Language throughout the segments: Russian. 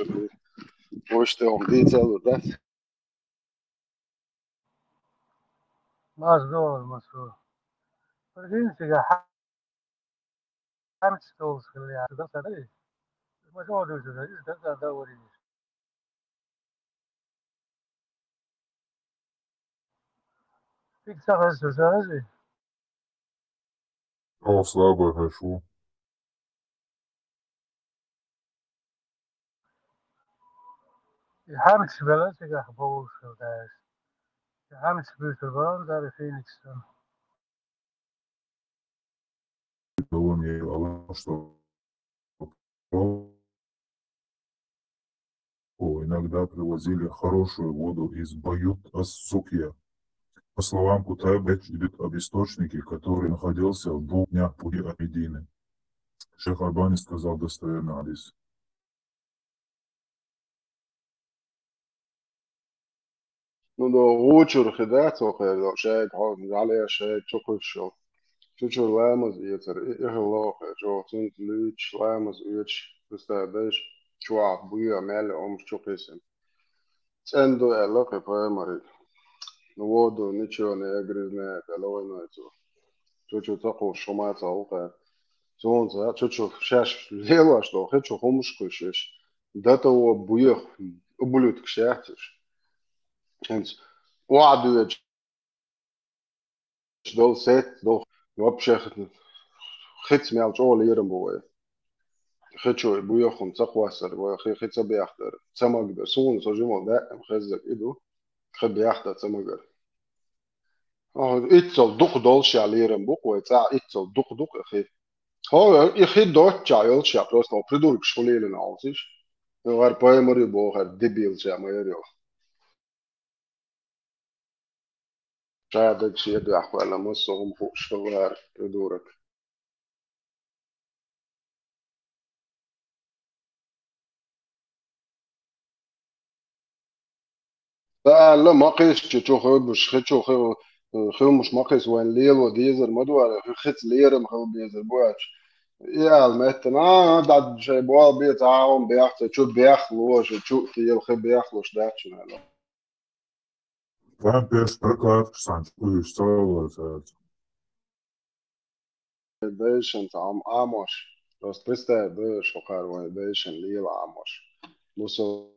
اللي وشتهم دي تسألوا ده. مسؤول لكن سيجا حامس تولز اللي يعني ده سري ما شو ده ده وري فيك سافر слабая хочу. حامس بلا سيجا حبوش ده حامس بيوتر بان ده فينيكس Колония Алана, что иногда привозили хорошую воду из Бают-ас-Сукья. По словам Кутайба, речь идет об источнике, который находился в 2 днях пути от Медины. Шейх Альбани сказал достоверный адрес. نو غوچور خدات وخير لو شايد حوض عليها شايد شكل شو شو لامز يتر إيه الله جو تنت ليش لامز يتش تستعدش شو عبوية مال شو قسم تندو علاقة بايمري نوودو نيشو نيجريزنا تلوي نايتو شو تقو شو ما تاوقع زون ذا شو شاش ليواش لو شو خمش كشش داتو بويخ أبلوت كشاحتش هنس وعدو دول سيت دول وابشخ خيت ميال جو ليرم بوي خيتشو بويخم تقواسر وخي خيت بيحتر تمقدر سون سجمو دا مخزك إدو خي بيحتر تمقدر إتصل دق دولش على ليرم بوك ويتاع إتصل دق أخي هو يخي دوت جايل شاب بس لو بريدور كشولي لنا عاوزيش غير بايمري بو غير ديبيل شا ما يريو شادك شي يدو أحوال مصهم فوق شغال بريدورك لا لا ما قيس تشو خو مش خيتشو خو مش ما قيس وين ليل وديزر مدوار خيت ليرم خو بيزر بواش يا المتنا داد شي بوا بيتعاون بيحت شو بيخلوش شو تيل خي بيخلوش داتش نالو Там перспектив санчку стало. ديشن تعم عاموش بس بستا ديش وقار وين ديشن ليل عاموش بوسو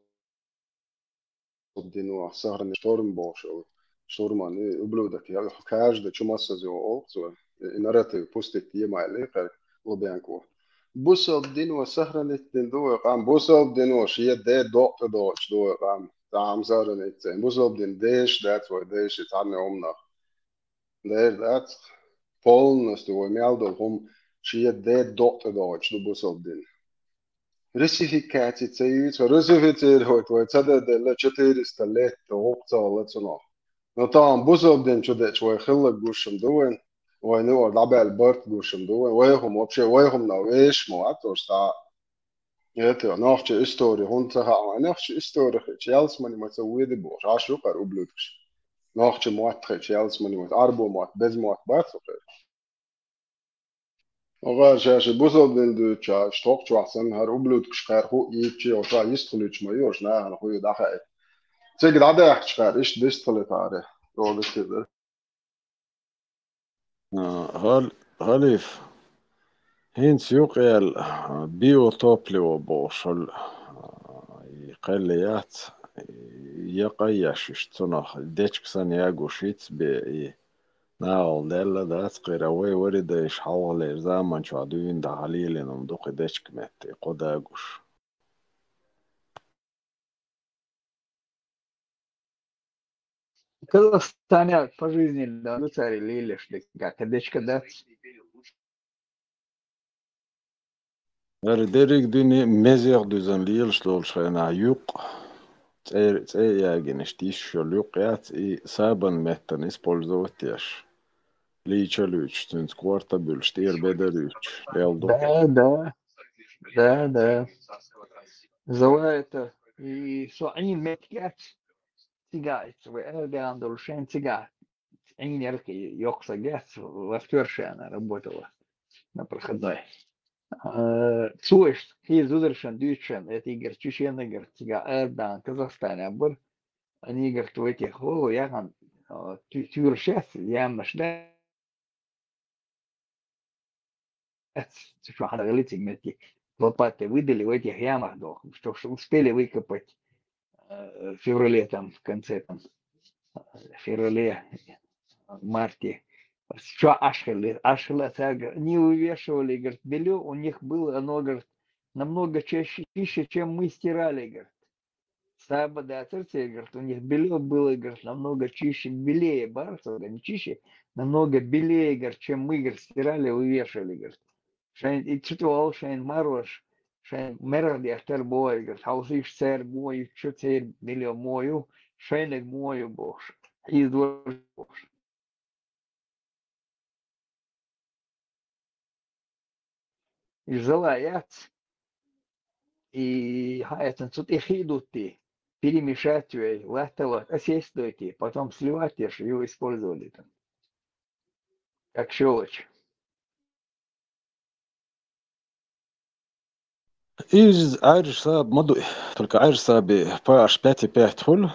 دينو سهرن شتورم بوشو شتورمان ubludak ja kaže ću masa za ovco i narate pustiti jema leka lobianko busal dino sahranet den do qam busal dino shia de do qam tam zaranet busal den desh that's why desh tane omna there that polnas do meldo hom shia de do busal din Russificatie царица, russificeerd wordt, dat de четыре столетия опция лецено. Но там бузов день чудеч, вой хилла гушем дуэн, вой ну лабел борт гушем дуэн, вой хум вообще, вой хум на веш муатор ста. Это нахче история, хунца ха, нахче история, челс мани мат уиди бо, ашу кар ублюдкш. Нахче муат челс мани мат арбо мат без мат бат. Aga šeši busaldindu ča štokčvasen har ublut kškar hu ichi o ča istuluč ma još na han hu daha. Cik dade kškar ish distalitare. Rogas tider. هاليف هينس يقيل بيوتوبلي وبوشل يقليات يقيش اشتنخ ديتشكسن ياغوشيتس بي ناول ديلا دات قيراوي ورد ايش حوالي زامن شادوين دا حليلين امدوق ديتشك متي قداغوش Казахстане по жизни да царь лилиш как дечка да ديريك ديني مزيغ دوزن ليل شلول شينا يوق تي ياغنش تيش شل يوق يات اي سابن متن использовать ليتشلوش تنس كوارتا بولشتير بدلوش ليلدو да называется и что они метят тягать в Эльгандул шен тягать они не рки йокса гет в Афтерше она работала на проходной Суэш, Хизудершен, Дючен, это игр Чечен, игр Тига Эрдан, Казахстан, Абур, они играют в этих, о, я там, тюр сейчас, я мышля, что надо говорить, эти лопаты выдали в этих ямах, что успели выкопать в феврале, там, в конце, там, феврале, марте. Что Ашхеле, не увешивали, говорит, белье у них было, оно, говорит, намного чище, чем мы стирали, говорит. Саба да Церция, говорит, у них белье было, говорит, намного чище, белее, барса, не чище, намного белее, говорит, чем мы, говорит, стирали, вывешивали, говорит. Шайн, и читал, шайн марош, шайн мерди ахтер бой, говорит, хаусиш цер бой, что цер белье мою, шайнек мою бош, и двор бош. И желаят, и это тут их идут, перемешать ее, латывать, осесть, потом сливать и его использовали там, как щелочь. И Айриш Саб моду, только Айриш Саби PH 5,5 хул,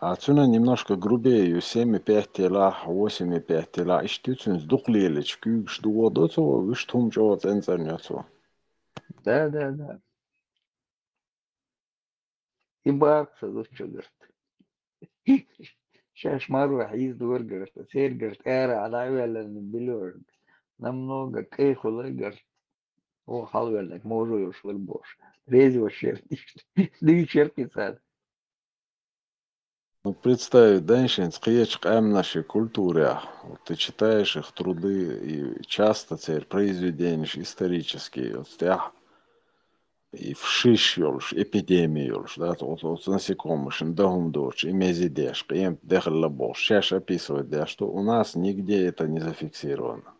а цена немножко грубее, 7,5 тела, 8,5 тела. И что цена сдуклились, кюш дуодоцо, виш тум чего цензернёцо. Да, да, да. И бакса, вот что говорит. Сейчас Марух из двор, говорит, теперь, говорит, эра, алавелен, билер. Намного кейхула, говорит, о, халвелек, можу уж лырбош. Резиво чертишь. Да и чертится. Ну, представить, да, скиечк эм нашей культуре. Вот ты читаешь их труды и часто теперь произведения исторические. Вот стях и в шиш ёлш, эпидемии ёлш, да, вот насекомых, дохум дочь, и мезидеш, им дехал бош. Сейчас описывает, да, что у нас нигде это не зафиксировано.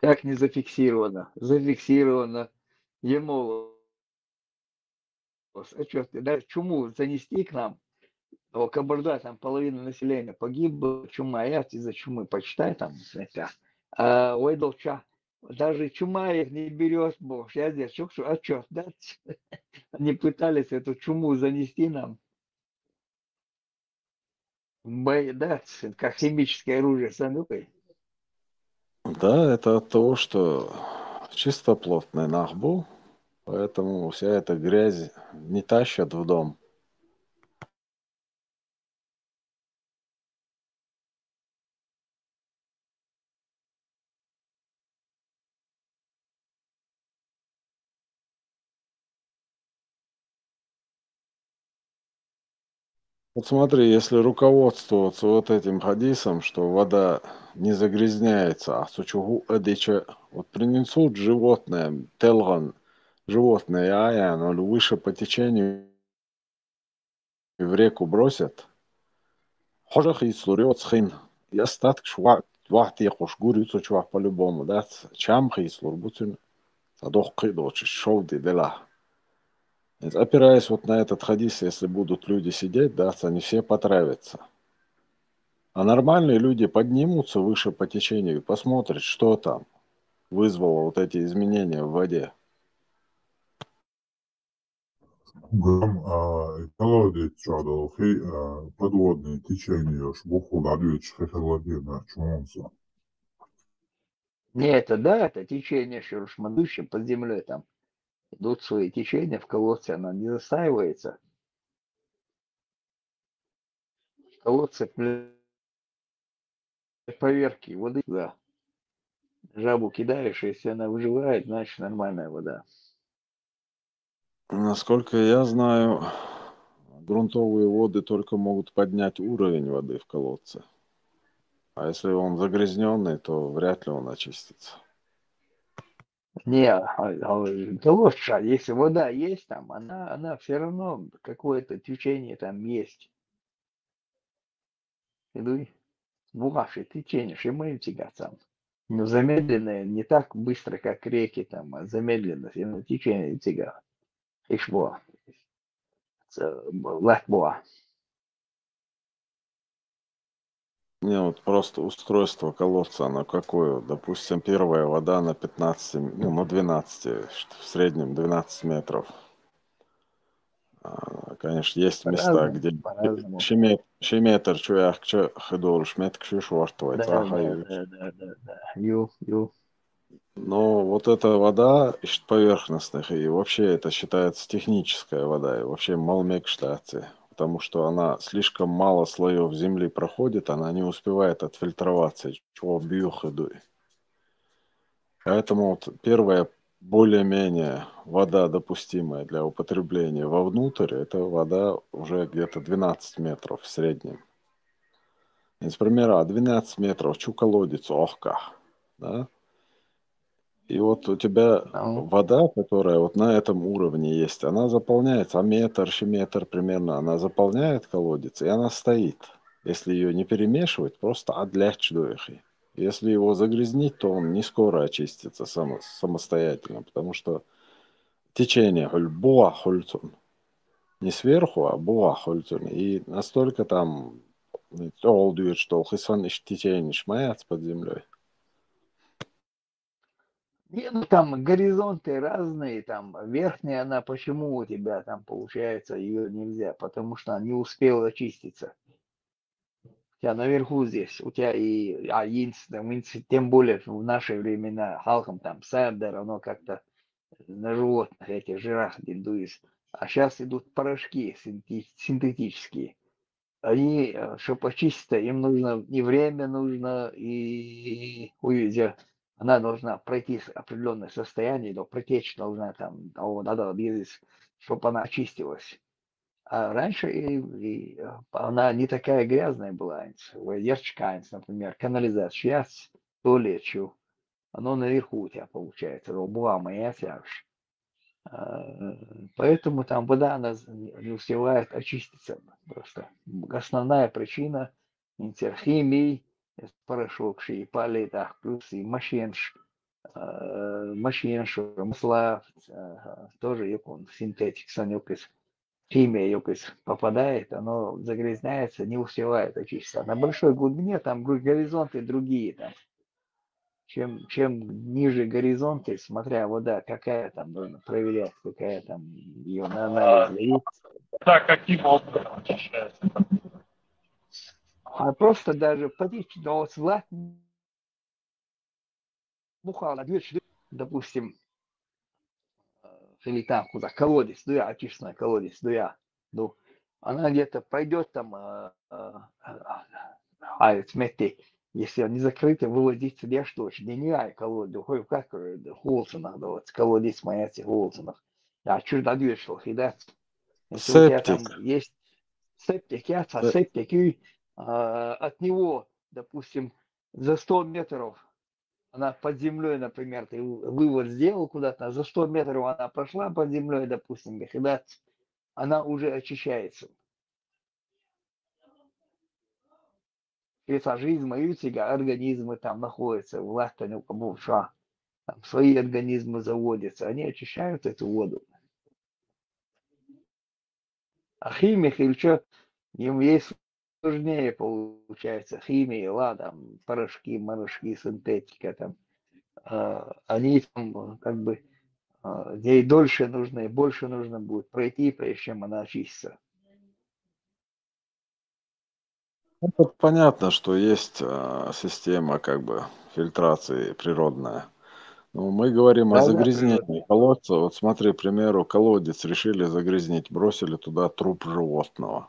Как не зафиксировано? Зафиксировано. Ему, да, чуму занести к нам. У Кабарда там половина населения погибло, чума, я из-за чумы, почитай там, а ой, долча, даже чума их не берет, бог, я здесь, что, отчет дать. Они пытались эту чуму занести нам, дать, как химическое оружие с анукой. Да, это от того, что чистоплотный нах был, поэтому вся эта грязь не тащат в дом. Вот смотри, если руководствоваться вот этим хадисом, что вода не загрязняется, а сучугу эдича, вот принесут животное, телган, животное, оно выше по течению в реку бросят, хожах и слурет схин, и остаток швах тихош гурицу чувах по-любому, да, чам хислур бутин, садох кидоч, шовды дела. Опираясь вот на этот хадис, если будут люди сидеть, да, они все потравятся. А нормальные люди поднимутся выше по течению и посмотрят, что там вызвало вот эти изменения в воде. Гам экология чадал, хей подводные течения, шбуху дадвич хехелагена, чумонса. Не, это да, это течение шуршмандуще под землей там. Идут свои течения в колодце, она не застаивается. В колодце поверхи воды, да. Жабу кидаешь, если она выживает, значит нормальная вода. Насколько я знаю, грунтовые воды только могут поднять уровень воды в колодце. А если он загрязненный, то вряд ли он очистится. Не, да лучше, если вода есть там, она все равно какое-то течение там есть. Иду, ваши течение, что мы тягаться. Но замедленное, не так быстро, как реки там, а замедленность, именно течение тяга. И что? Легко. Не, вот просто устройство колодца, оно какое? Допустим, первая вода на 15, ну, на 12, в среднем 12 метров. Конечно, есть места, По-разному, где по-разному. шеметр, чуяхча, хидол, шметк, шишвартовай, Да, да, цахаюч. да, да, да, да. Ю. Но вот эта вода из поверхностных, и вообще это считается техническая вода, и вообще малмек штаты, потому что она слишком мало слоев земли проходит, она не успевает отфильтроваться, чего бьюх идут. Поэтому вот первая более-менее вода, допустимая для употребления вовнутрь, это вода уже где-то 12 метров в среднем. Из примера 12 метров, чу колодец, охка, да? И вот у тебя Ну, вода, которая вот на этом уровне есть, она заполняется, а метр примерно, она заполняет колодец, и она стоит. Если ее не перемешивать, просто отдлячь доехи. Если его загрязнить, то он не скоро очистится самостоятельно, потому что течение буа хультун. Не сверху, а буа хультун. И настолько там олдует, что хисон течение шмаяц под землей. не, ну там горизонты разные, там верхняя она, почему у тебя там получается ее нельзя? Потому что она не успела очиститься. У тебя наверху здесь, у тебя и тем более в наши времена, халкам там садер, оно как-то на животных, этих жирах диндуис. А сейчас идут порошки синтетические. Они, чтобы очиститься, им нужно и время нужно, и увидя, она должна пройти определенное состояние, но протечь должна там, надо чтобы она очистилась. А раньше она не такая грязная была. Ерчканец, например, канализация. Сейчас туалетчу. Оно наверху у тебя получается. Была моя тяжь. Поэтому там вода, она не успевает очиститься просто. Основная причина интерхимии, порошок, и палитах, плюс и машинш, масла, тоже якон, синтетик, санюкис, химия юкис попадает, оно загрязняется, не успевает очиститься. На большой глубине там горизонты другие там. Чем ниже горизонты, смотря вода, какая там нужно проверять, какая там ее на анализ дают. Да, каким образом очищается? А просто даже потечь, но вот власть бухала, допустим, или там куда, колодец, дуя, очищенный колодец, дуя, ну, она где-то пойдет там, смети, если он не закрытый, выводится где что, не ай колоду, хой как холсонах, да, вот колодец моя холсонах. Я чуть додвешал, и да, если у тебя Септик. там есть септик, Э, септик, и от него, допустим, за 100 метров она под землей, например, ты вывод сделал куда-то, а за 100 метров она прошла под землей, допустим, когда она уже очищается. Жизнь организмы там находятся, власть у кого там свои организмы заводятся, они очищают эту воду. А химик или что, им есть сложнее получается. Химия, ладно, порошки, морошки, синтетика там. Они там как бы ей дольше нужно и больше нужно будет пройти, прежде чем она очистится. Это понятно, что есть система как бы фильтрации природная. Но мы говорим о Да, да, загрязнении природная. колодца. Вот смотри, к примеру, колодец решили загрязнить, бросили туда труп животного.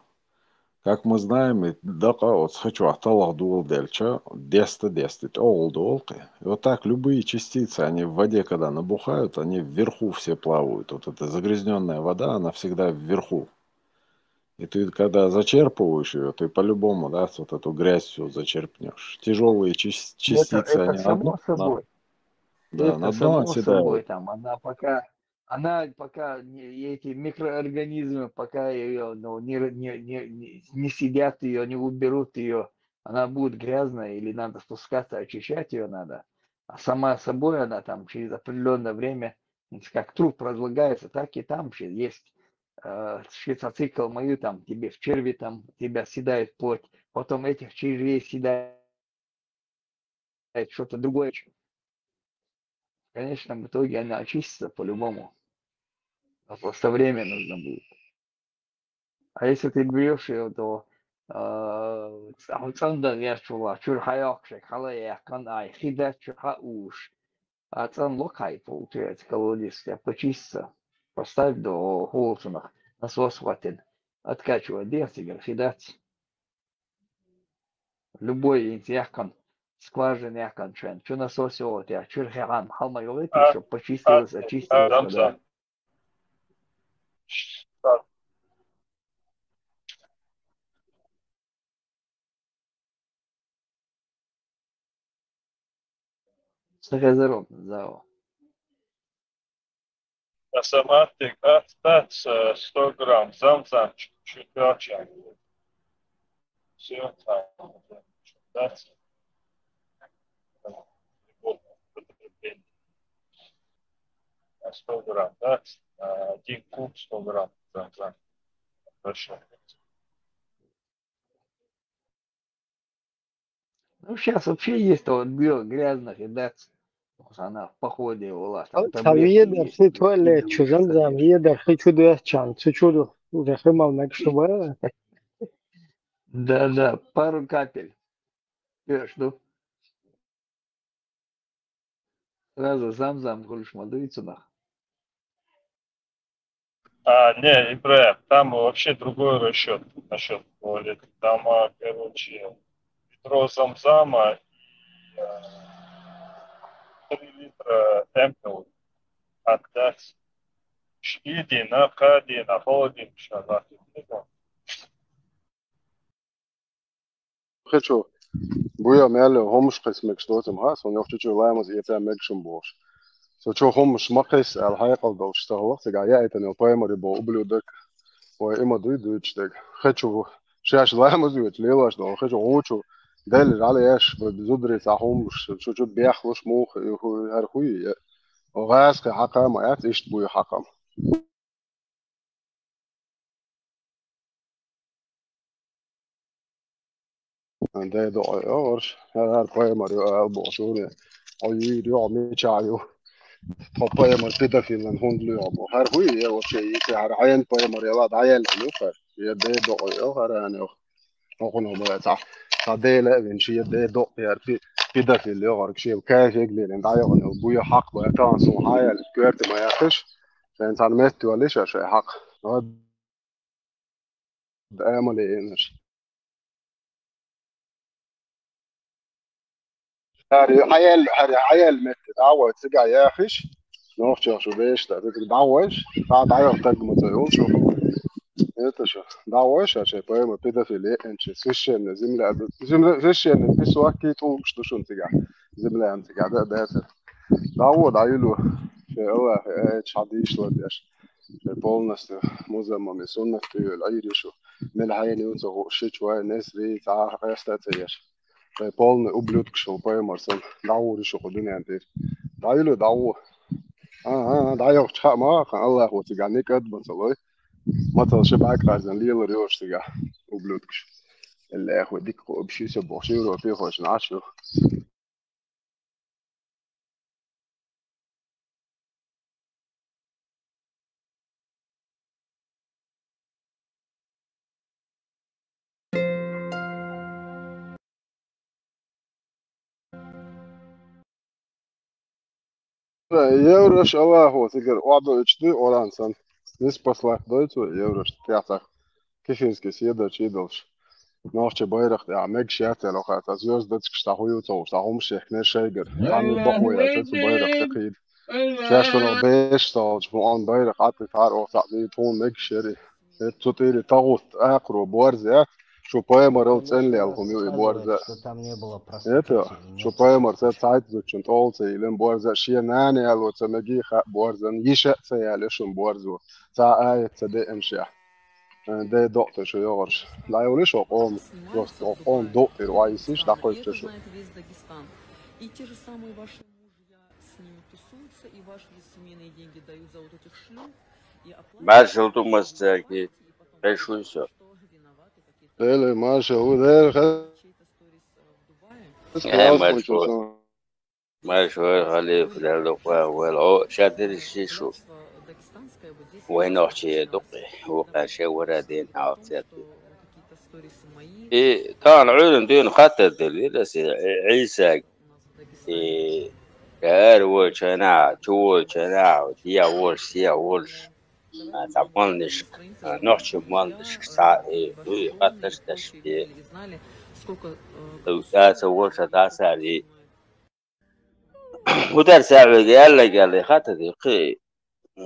Как мы знаем, и дака вот хочу аталах дуал дельча, десять, олды. И вот так любые частицы, они в воде, когда набухают, они вверху все плавают. Вот эта загрязненная вода, она всегда вверху. И ты, когда зачерпываешь ее, ты по-любому, да, вот эту грязь всю зачерпнешь. Тяжелые частицы, Это они на дно, само собой. да, Это на дно само оседают. собой там. Она пока эти микроорганизмы, пока ее не сидят ее, не уберут ее, она будет грязная или надо спускаться, очищать ее надо. А сама собой она там через определенное время, как труп разлагается, так и там есть швейцоцикл мою, там тебе в черви, там тебя съедает плоть, потом этих червей съедает что-то другое. В конечном итоге она очистится по-любому. А просто время нужно будет. А если ты берешь ее, то цанда вешала, чурхайокшек, халаякан, ай, хида чурхауш. А цан локай, получается, колодец, тебя почистится. Поставь до холсунах, насос хватит. Откачивай дерсигер, хидать. Любой интяхкан, скважин яхкан чен. Чу насосе от я, чурхеран, халмайолети, чтобы почистилось, очистилось вода. Сахазарот, зао. Автоматик остаться 100 грамм, зам-зам, чуть-чуть дальше. Все там, дать. 100 грамм, да? 1 куб 100 грамм, зам-зам. Хорошо. Ну, сейчас вообще есть то вот грязных и дать. Она в походе у вас там таблетки Tabii есть. de tuvalet çözüm zamiye de hiçbir çan çuçuru uğraşım almak чтобы. Да, пару капель. Что? Сразу зам-зам, говоришь, мадуицу нах. Не, Ибраим, там вообще другой расчет насчет туалета. Там, короче, ведро зам-зама и 3 литра темпел отдать. Шкиди на кади на холодин шабат. Хочу. Буя меле хомш قسمك شتوتم هاس ونوخ تشو لامز يتا مكشم بوش. شو خمش مقيس الحقيقة دوش تغلق تقع يأتن البايمر يبو أبلو دك وإما دويتش دك. خشو شاش لامز يوت ليلاش دو خشو غوشو دل على ياش بزودري تاعهم شو بياخلش موخ هرخوي وغاس حقا ما يات إيش بوي حقا. ده دو أورش هر بايمر يو بوشوني أي ريو ميشايو بايمر كده في الهند ليو بو هرخوي وشي تعر عين بايمر يلا عيال نوفر يده دو هر يعني أخونا ما تاع تاديلا بين شيء ده دو يعني كده في اللي يغرق شيء وكاش يقلي لين دايو أنا أبويا حق بيتان سو حيل كيرت ما ياخش فأنت علمت ولا شيء حق هذا أمل إنش هاري حيل مت دعوة تسقى ياخش نوخش شو بيش تدعوش دعوة تقوم تقول شو это что دعوش عشان بايم كده في اللي انش سيشن زملاء سيشن بيسوا تو شو شو تقع زملاء انت قاعد ده دعوة عيلو في الله تشاديش وديش полностью музыма мисонна ты айришу мелхайни унцо шичва несри та растатяш полный ублюдок шел поймарсан дауришу кудунянтер дайлу дау дайох чама аллах вот тигани кадбан салой мата шбак разен лил рёш тига ублюдок اللي ياخد ديك بشي سبوشيرو في خوش نعشو Еврош Аллаху тигер оба üçtü oransan. Nis послах дойцу еврош тяцах кишинский съедать идолш. Нахче байрах я мег шат я лохат звёздочек штахую то штахум шехне шейгер. Хан бахуя тецу байрах тaqid. Шашно беш толж вон байрах ат тар о تعدي تون مег شري. تطيري طاغوت اقرو بورزات شو بايمر تسلي الهم بورزات. Что там не было Это прострочений, что нет поймар прострочений. Zeit zwischen Olze ilen Borza Shienane alo tsamegi Borzan Yisha Sayale shun Borzo Ta ayet de emsha de doktor شو يغرش لا يولش قوم Снимаются, قوم бывают دكتور в وايسيش странах, и دقيق это تشو знает весь Дагестан. И те же самые ваши мужья с ними тусуются, и ваши семейные деньги дают за вот этих шлюх, Marshall Thomas que решил все. Ele Marshall, ده Marshall خليف للقوا والعو شادر الشيشو وين أختي دقي وقاشة ورادين عاطيتي إيه طبعا علم دين خطر دليل بس عيسى إيه كار وشنا شو شنا ديا ورش ديا ورش تعملنش نحش مالنش ساعة إيه خطر تشبيه تاسع ورش تاسع لي ودرس قال لي خطر دقي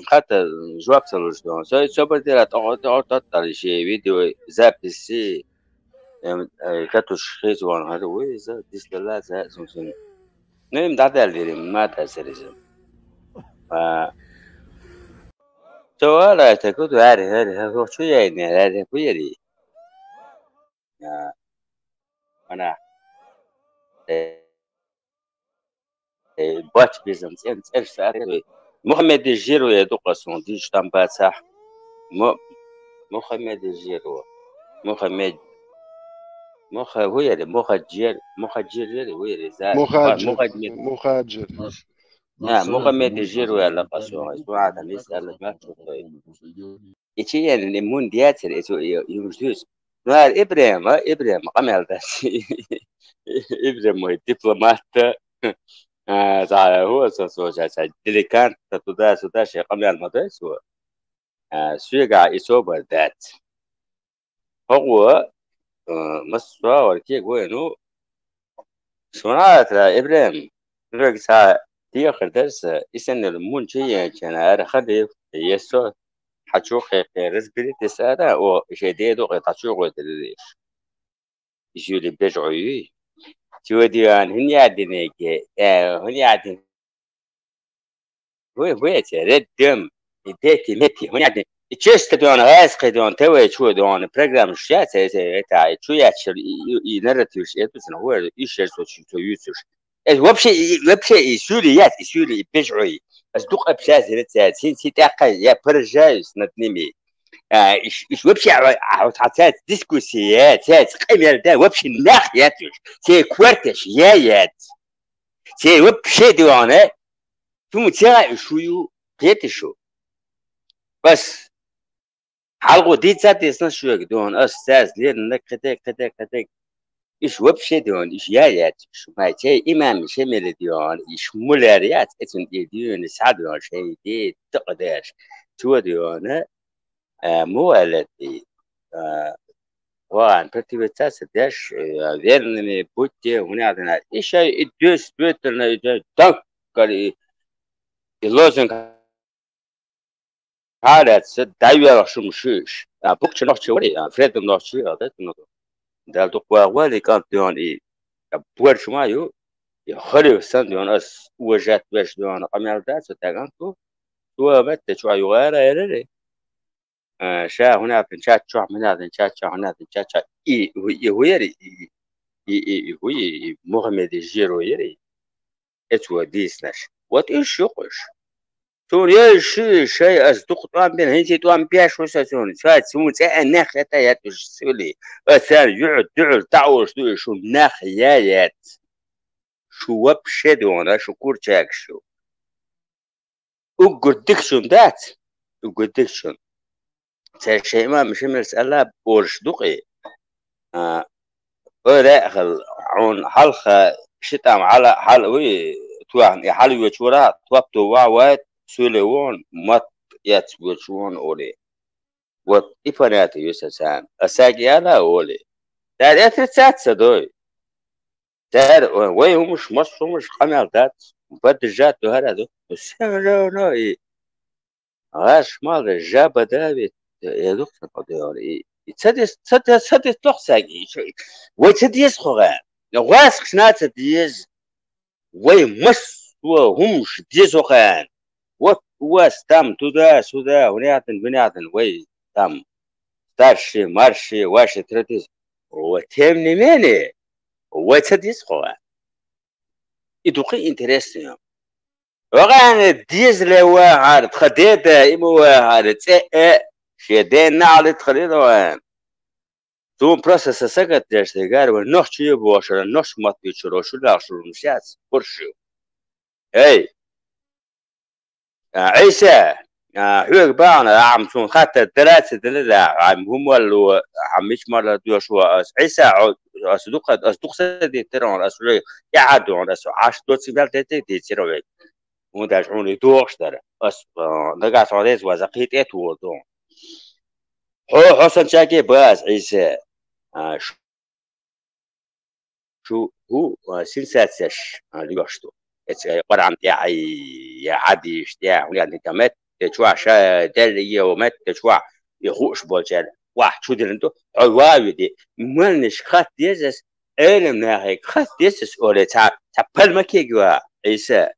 خطر جواب سلوشتون سو بدي لا تقعد شيء فيديو زابسي كاتوش خيزوان هذا ويزا ديس لا زا سونسون نيم دادالي ما تاسريزم سوالا تكود هاري هو شو يعني هذا كويري انا باتش بيزنس انت ايش محمد الجيرو يا دوقسون ديش تنباسح محمد الجيرو محمد هو يلي مخجر يلي هو يلي زاد مخاجر محمد الجيرو يا لقسون اسمع هذا نسأل ما تشوفه إيشي يعني موندياتر يمشيش نهار إبراهيم قمل ده إبراهيم هو دبلومات هو سوى ديليكان تدا شيء قمل ما ده سوى سويقع يسوى ذات هو مصر وركيه قوينو سمعت إبراهيم رجع تيجي درس إسن المون شيء كان أرخده يسوع حشوخ رزبري تسأله أو جديد وقتشوق ودليش يجولي بجعوي توديان هني عدني هني عدني هو تردم يديتي متي هني عدني تشست دون غاز قدون توي شو دون برنامج شات تاع شو ياتشر ينرتوش اتس هو يشير شو يوسش وبشي يسولي بجعوي بس دوق بشاز رتات سي تاقا يا برجايس نتنمي إيش وبشي عطات ديسكوسيات قيمة ده وبشي ناخياتش سي كورتش يايات سي وبشي ديوانا ثم تسا شويو بيتشو بس حلقو دي تاتي سنا شويك دون أستاذ لين نك كتك إيش وبشي دون إيش يايات شو ما تي إمام شمل ديون إيش مولاريات إتن ديون سعدون شيء دي تقدرش تو ديونا موالدي وان برتبتاس داش فيرني بوتي هنا عندنا إيش الدوس بيترنا تنكر اللوزن هذا دايما شو مشيش بوكش نحشي ولي فريد نحشي هذا ده دقوا والي كان ديون إيه بور شمايو يخرب سن ديون أس وجات باش ديون قميل داس وتاعانتو هو متى شو يغير يري شا هنا بنشات شو هنا بنشات شو هنا بنشات شو إيه هو يري هو محمد الجيرو يري اتوا ديسناش وات إيش يقش سوريا شيء أصدق طعم بين هنتي طعم بياش وساسون فات سموت الناخ يتايات وش سولي الثاني يعد تعوش شو الناخ يايات شو وبشدونا شو كورتاك شو وقدكشن ذات وقدكشن شيء ما مش مسألة بورش دقي ولا خل عون حلقة شتام على حلوي توان حلوي شورا توابتو واوات سوليون مات يتسوون أولي وات إفناتي يسسان أساقي أنا أولي تار أثرتات سدوي تار وين مش مصر مش قمال ذات بدجات هذا بس لا غاش مال الجابة دابت يا دكتور قدير تصدق تلقساقي وتديس خوغان غاس خشنات تديز وين مس وهمش ديزو خان واس تام تودا سودا ونياتن بنياتن وي تام تارشي مارشي واشي ترتيز وتمني مني وتديس خوغان يدوقي انتريستيون وغان ديزل واحد خديته إمو واحد شيدين نعلي تخليده وين توم بروسس سكت تشتغل ونخ شيء بوشر نخ ما تيجرو شو لا شو مشيت برشو هاي عيسى حوق بانا عم شون خاطر دراسة عم هم ولو عم مش مرة دوشوا عيسى أصدق سدي ترون أسرع يعدون أسرع عش دوت سبال تيجي تروي وداشوني دوش ترى نقع صادق وزقيت ودون هو حسن شاكي باز عيسى شو هو سلسلة ليشتو قرام يا عادي اشتيا ولاد كمت تشوا شا دلية ومت تشوا يخوش بولشان واحد شو دلنتو عواوي دي منش خات ديزس أنا ناهيك خات ديزس أولي تعبال ما كيجوا عيسى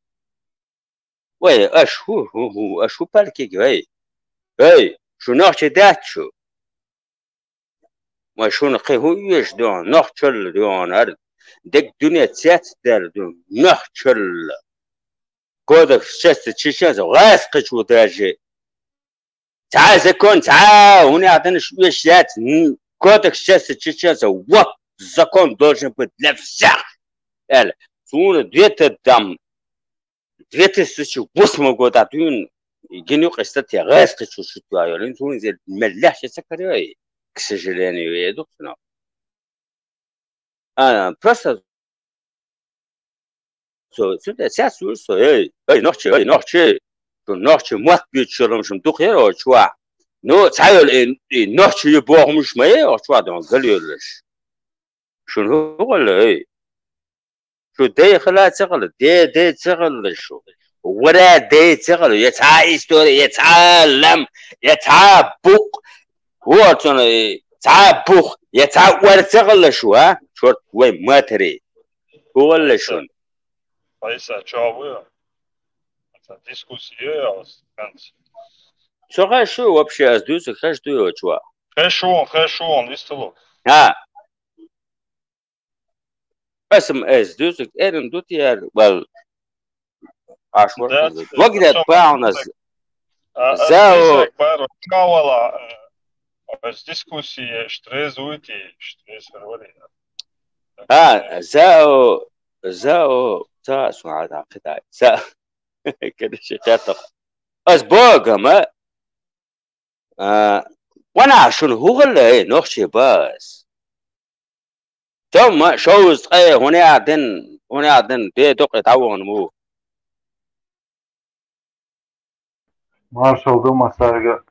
وي أشو بالكيجوا هاي شو ناخش دات شو ما شو نقي هو يش دون نخشل دون أرض دك دنيا تسات دار دون نخشل كودك شست تشيشان غاس قشو تاجي تعال زكون تعال هنا عطينا شوية شات كودك شست تشيشان وات زكون دولشن بدلف ساق يلا سون ديت الدم ديت السوشي بوسمو قوتا دون يجينيو قصتي غاس قشو شو توايولين سون زي ملاح شسكري كسجلاني ويدوك سنو أنا بروسس so der sehr so hey noch so noch macht wird schon doch her chwa no sayol noch boh مش ما chwa don galerish شنو هو شو دي خلا تغل دي تغل شو ولا دي تغل يتعلم يتعبق هو تعبق يتعور تغل شو ها شو وين ما تري هو ولا شنو Paisa, чего это дискуссия, Шо вообще сдуется, каждую чего? Хэшон, вистело. Пасм сдуется, эрен тут я, well, аж вот. Вогнет пауна. Зао. Кавала с дискуссии, что зуйти, что говорили. زاو تا اسمع هذا قطع كده شتات اسبوع ما وانا شنو هو اللي نخشي بس ثم شوز هنا عدن دي دق تعاون مو مارشال دوما سارقة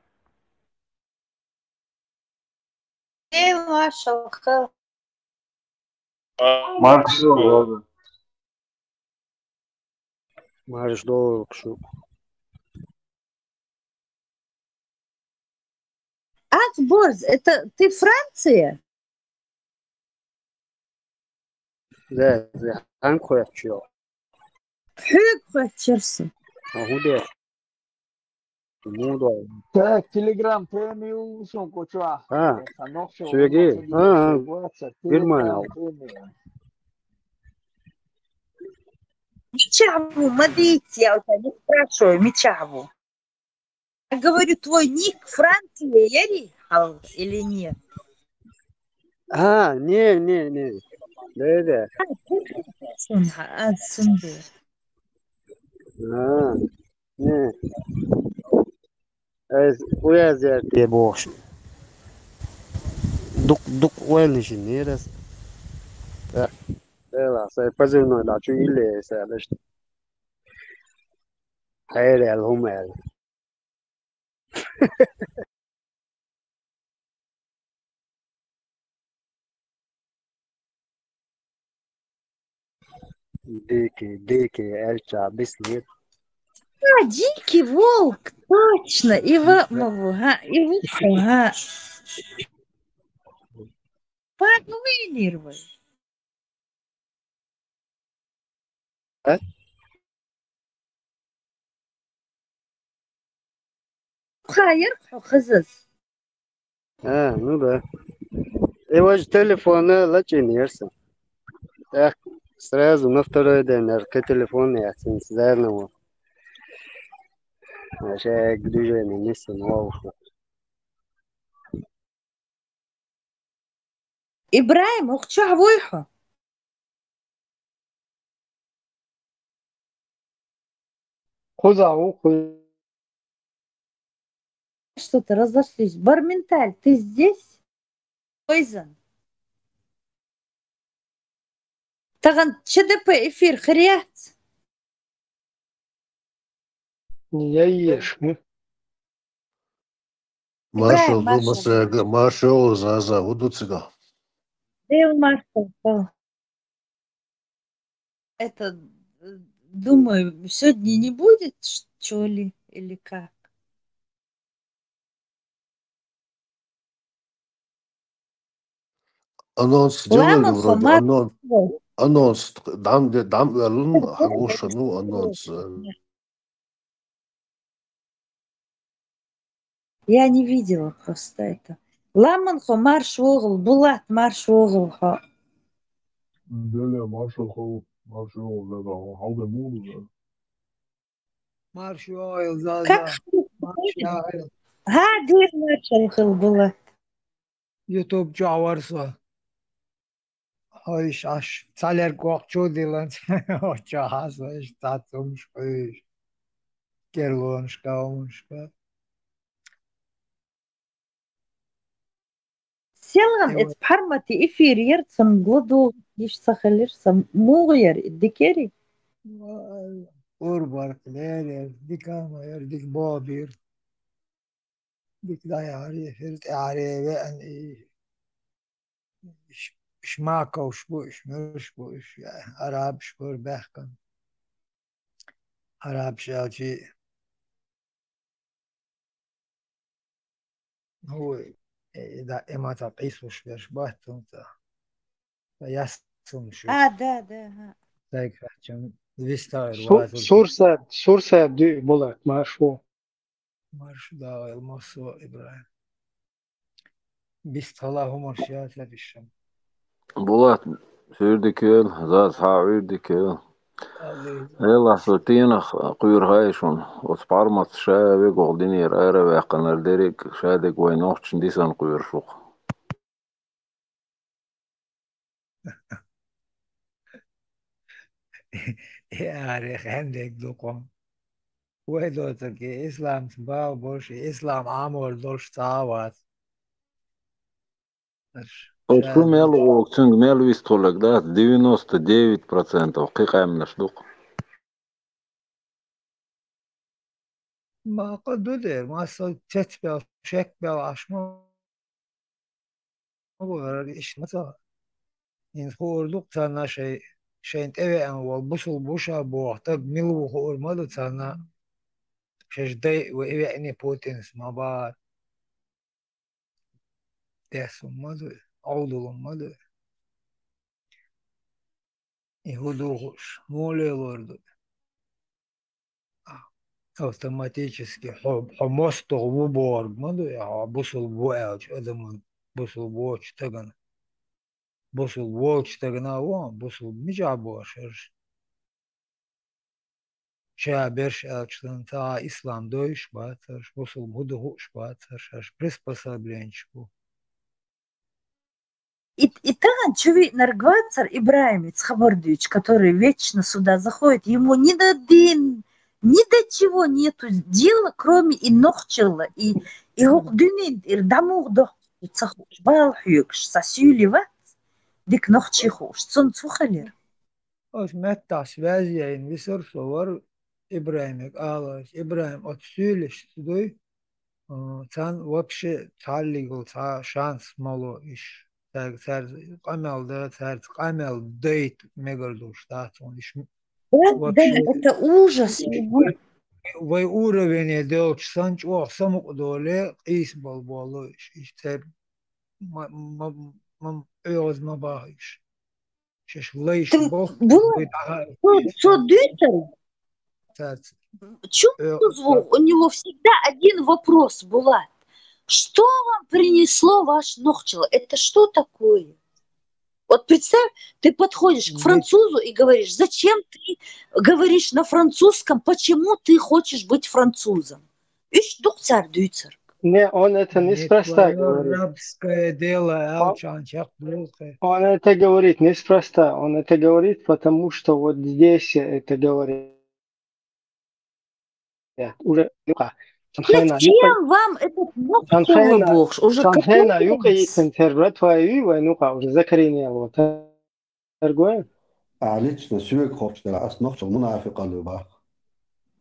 مارشال خل مارشال Марш долг шо. Борз, это ты Франция? Да, анкуячо. Хюквачерсу. Ахуде. Мудо. Так, Телеграм премиум сумку чуа. Швеги. Германия. Мичаву, смотрите, я у тебя не спрашиваю, Мичаву. Я говорю, твой ник Франция или нет? Не. Да. Не. Уязер те бош. Дук уэлниш нерас. Да, sai fazendo la chile, sai la Hayır الهمال. Дикий эльча беснет. Дикий волк, точно, и ага. Погвылировай. خير خزز ну да. Его же телефона лачинерся. Так, сразу на второй день, телефон я сенсорного. شاك движение نسي نواوشو. إبراهيم أختشو عبويحو. خذ. Что ты разошлись? Барменталь, ты здесь? Пойзен. Таган ЧДП эфир хряц. Не яешь. Ибраим, Маршал, маршал, за удуцига. Дэл Маршал. Это, думаю, сегодня не будет, что ли, или как? Анонс делали Ламан вроде, Хомар. анонс, дам Элун, Хагуша, ну, анонс. Я не видела просто это. Ламан Хомар Швогл, Булат Мар Швогл. Деля, маршал, халда мулу. Маршал, за. Как Дир Маршал Булат. YouTube جاورسا هایش اش سالر کوچو دیلن اوچا هاش تاتومش کوش کерлоншка умшка Селган эт пармати эфир ерцам гладу иш сахалирсам мугер дикери. урбар клер дикама ер дик бабир ديك لا يعرف عريبة أن إيش معك وش بوش مش بوش يعني عرب شكور بحكم عرب شاجي هو إذا إما تقيس وش بيشبهتم فيسم شو Да. تايك فحجم ويستاير Сурса дü булат маршу. марш да المصو إبراهيم بيستهلا مرشيات لديشم Булат, сюрдикел, зас хавюрдикел. Ella sotina quyur hayshun. Os parmat shabe goldinir era vaqanar derik shadek waynoqchin disan quyur shuq. يعرف عندك دقم وهدوتك إسلام تباو بوش إسلام عمول دولش تعوات Osku mel goqtung mel vistolak da 99% qiqamna shduq. ما قد دودر ما صوت تتبع شك بع عشما ما إيش مثلا إن خوردوق تانا شيء تبع أن والبصل بوشا بوحتاج ملو خور مالو تانا شش داي وإبع إني بوتنس ما بعد تحسن مالو عودو مالو يهودوش مولي لوردو автоматически حمصته وبورد مالو يا بصل بوعج أدم بصل بوش تجن بصل بوش تجنا وان بصل مجابوش شابرش أشتن تا إسلام دويش باتر بصل بدوش باتر أش приспособленчику. И там чуви наргвацар Ибраимец Хабардович, который вечно сюда заходит, ему ни до дин, ни до чего нету дела, кроме и нохчела, и гухдунин, и дамух до цахуш, балхюкш, сосюливат, дик нохчихуш, цун цухалер. Os metas vaziyayın visur sovar İbrahim'e ağlar. İbrahim от сюлиш тудой цан вообще таллигл та шанс мало иш. Цар камелда цар камел дейт мегалдуш та он иш Да, это ужас. Вай уровень делч санч о саму доле ис болболу иш цар мам эоз мабаиш. Что дышал? У него всегда один вопрос был. Что вам принесло ваш нохчело? Это что такое? Вот представь, ты подходишь к французу и говоришь, зачем ты говоришь на французском, почему ты хочешь быть французом? Ишь, дух-царь, дюйцер. Не, он это Не неспроста твое говорит. рабское дело, алчанчак, Он это говорит неспроста. Он это говорит, потому что вот здесь это говорит. Уже Зачем вам этот ногчевый бог? Уже Санхена юка какой интерпрет твою войнука уже закоренел вот. Торгуем. лично сюег хопстера ас ногчев منافق любах.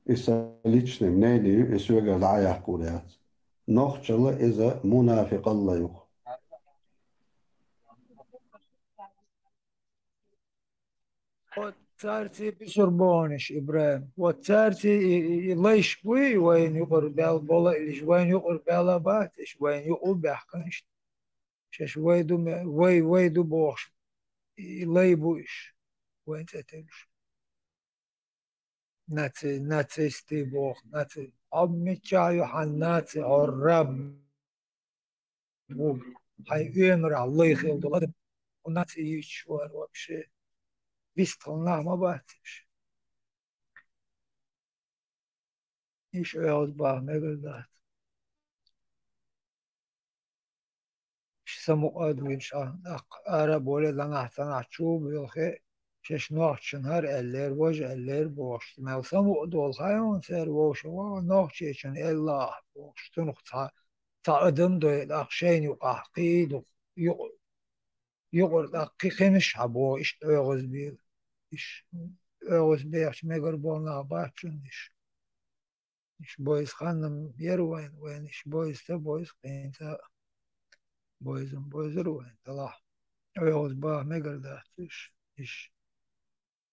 إذا ليش منادي يسوع العيا كوريات نخشى إذا منافق الله يخ Вот царти писурбониш, Ибраим. Вот царти лейш вы, вайн юкор бял бола, или вайн юкор бяла бат, вайн юкор бяхканиш. Шеш вайду бохш, лейбуиш, вайн цателш. ناتسي بوخ ناتسي أمي حناتسي عرب هاي أمر الله يخيل دولادم وناتسي يشوار وابشي بيستغلنا ما باتش إيش عيوز باه مقلدات إيش سمو أدوين شان أرب ولد لنا احتنا تشوب يلخي شش نوع شنهر اللير وجه اللير بوش ما سمو دول خيون سير بوش ونوع شن الله بوش تنخ تعدم دو الأخشين يقاقيد يقر دقي خمش عبو إيش أغز بيل إيش أغز بيش مقربونا باتشن إيش بويز خانم يروين وين إيش بويز تبويز قينتا بويز روين طلع أغز باه مقردات إيش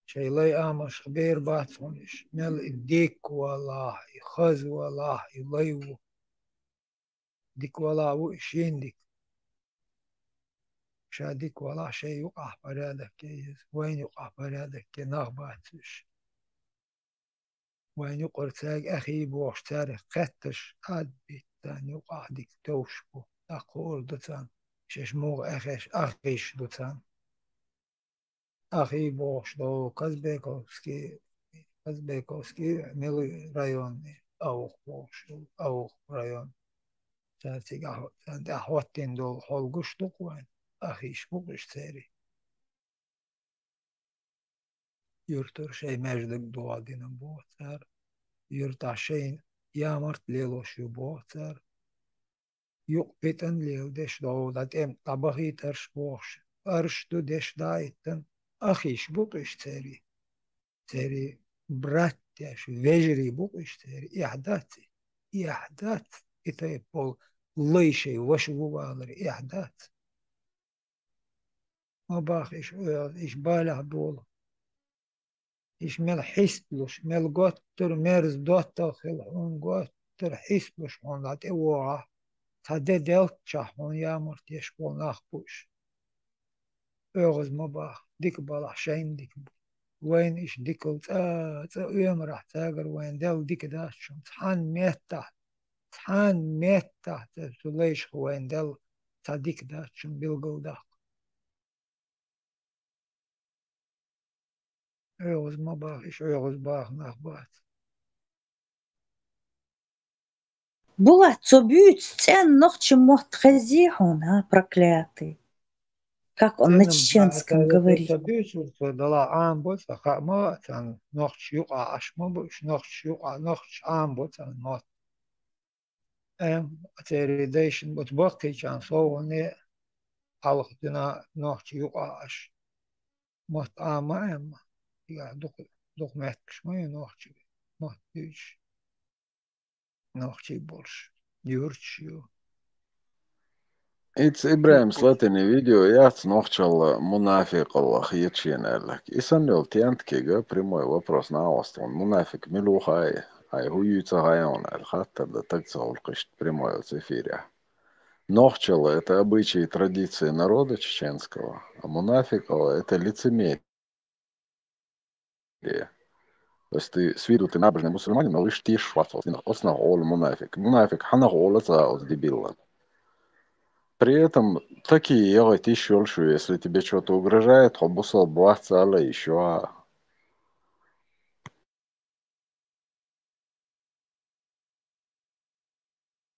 شي لاي آمش خبير باتون إيش مل الديك والله يخز والله يليو ديك والله وإيش ينديك شاديك والله شيء يقع برادك وين يقع برادك نغباتش وين يقر تاج أخي بوش تاريخ قتش عاد بيتان يقع ديك توشبو أقول دوتان شش موغ أخيش دوتان أخي بوش دو كازبيكوسكي ميلي رايون أو بوش أو رايون تاتيك أحوتين دول حلقش دوقوين أخيش بوغش تاري يرتر شيء مجدك دوادين بوتر يرتع شيء يامرت ليلوش يبوتر يقبتن ليل دش دولت ام طبخي ترش بوش أرشدو دش دايتن أخيش بوغش تاري براتش وجري بوغش تاري إحداث إتا يبول ليشي وشو بالر إحداث ما باخش إيش بالع دول إيش مل حسبلوش مل قطر مرز دوتا خلحون قطر حسبلوش هون لات إوعى تادي دلت شحون يا مرتيش بول ناخبوش أغز ما باخ ديك بالع شين ديك وين إيش ديكل يوم راح تاجر وين دل ديك داشون تحان ميتا تليش وين دل تاديك داشون بيلقو داق أغز ما باخ إيش أغز باخ ناخبات Булат, цобют, цен ногче мот хазихун, а, проклятый. Как он на чеченском говорит? دلا عام بوت أخا ما تان نخش يقع أش ما بوش نخش يقع نخش عام بوت تان ما تريديشن بوت بقي كان صوني على خدنا نخش يقع أش ما عام ما يا دوك ماتش ما نخش ما تيجي نخش بورش يورشيو It's Ibrahim Slatini видео, я нохчал мунафик Аллах яченелек. И санел тянткига прямой вопрос на острове. Мунафик милухай, ай хуюца гайон, аль-хаттер да так цолкашт прямой в эфире. Нохчал это обычаи и традиции народа чеченского, а мунафик это лицемерие. То есть ты с виду ты набожный мусульманин, но лишь ты шватал. Основа ол мунафик. Мунафик ханах ола заус дебилла. При этом такие ягодь еще лучше, если тебе что-то угрожает, хобусал бвацала еще.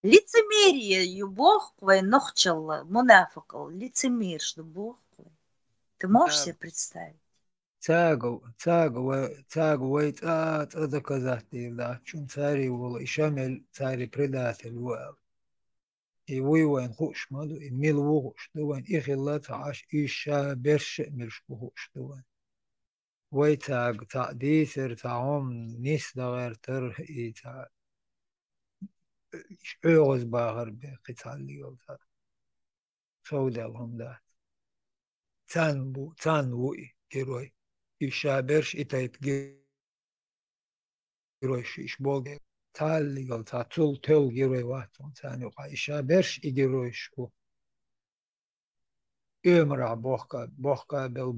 Лицемерие юбох квай нохчалла, мунафакал, лицемер, что бог квай. Ты можешь себе представить? цага вайт доказать да, чун цари вол, и шамель цари предатель вол. И войван хуш маду, и мил вухуш, дуан, и хиллат аш, иша берш мирш вухуш, дуан. وای تا دیسر تا هم نیست داغر تر ای تا عوض باغر به قتال لیول تا سود الهم ده تان وی گروی ایشابرش ایتایت گروی شیش بوگ تال لیول تا تل گروی واتون تان یوقع ایشابرش ای گروی شو ömrä bohka bel